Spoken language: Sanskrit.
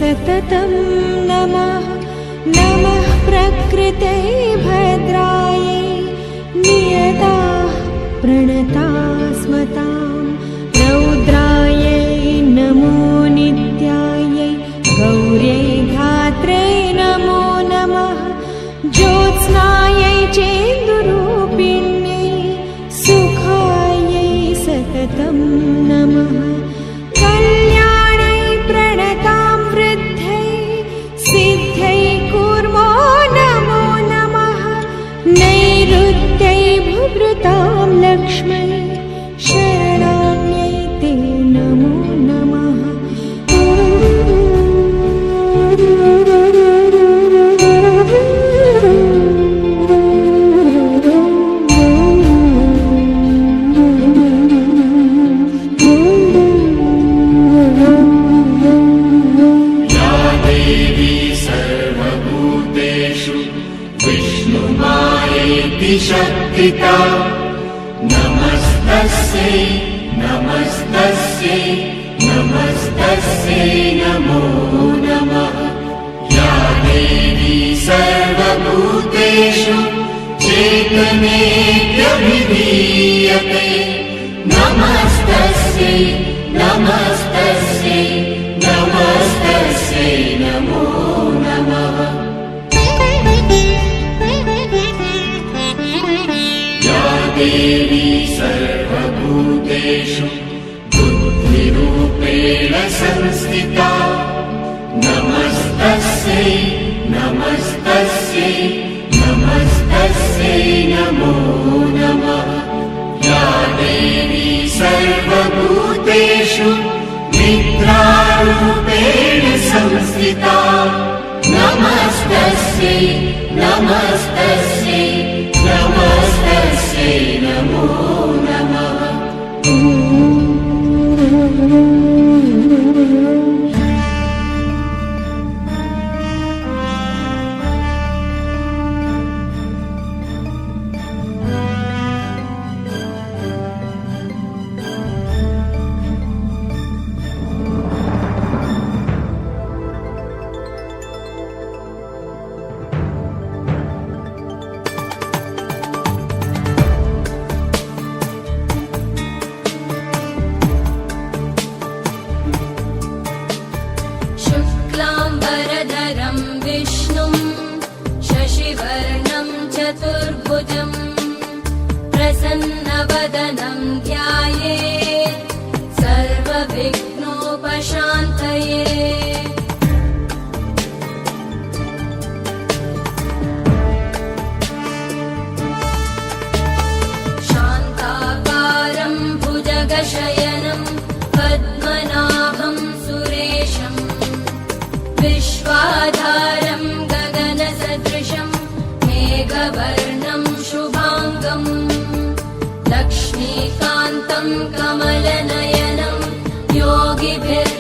सततं नमः। नमः प्रकृते भद्रायै नियताः प्रणता स्मतां। रौद्रायै नमो नित्यायै गौर्यै धात्रे नमो नमः। ज्योत्स्नायै चेन्दुरूपिण्यै सुखायै सततं नमः। कल्याणै प्रणतां वृद्धै सिद्ध्यै कूर्मो नमो नमः। नैऋत्यै भुभृतां लक्ष्मै शरणान्यै ते नमो नमः। शक्तिता नमस्तस्यै नमस्तस्यै नमस्तस्यै नमो नमः। या देवी सर्वभूतेषु चैतन्येत्यभिधीयते नमस्तस्यै नमस्तस्यै नमस्तस्यै नमो नमः। देवी सर्वभूतेषु बुद्धिरूपेण संस्थिता नमस्तस्यै नमस्तस्यै नमस्तस्यै नमो नमः। या देवी सर्वभूतेषु निद्रारूपेण संस्थिता नमस्तस्यै नमस्तस्यै नमस्तस्यै नमो नमः। शुक्लाम्बरधरं विष्णुं शशिवर्णं चतुर्भुजं प्रसन्नवदनं ध्यायेत् सर्वविघ्नोपशान्तये। शान्ताकारं भुजगशयनं पद्मनाभं सुरेशम् विश्वाधारं गगनसदृशं मेघवर्णं शुभाङ्गं लक्ष्मीकान्तं कमलनयनं योगिभिर्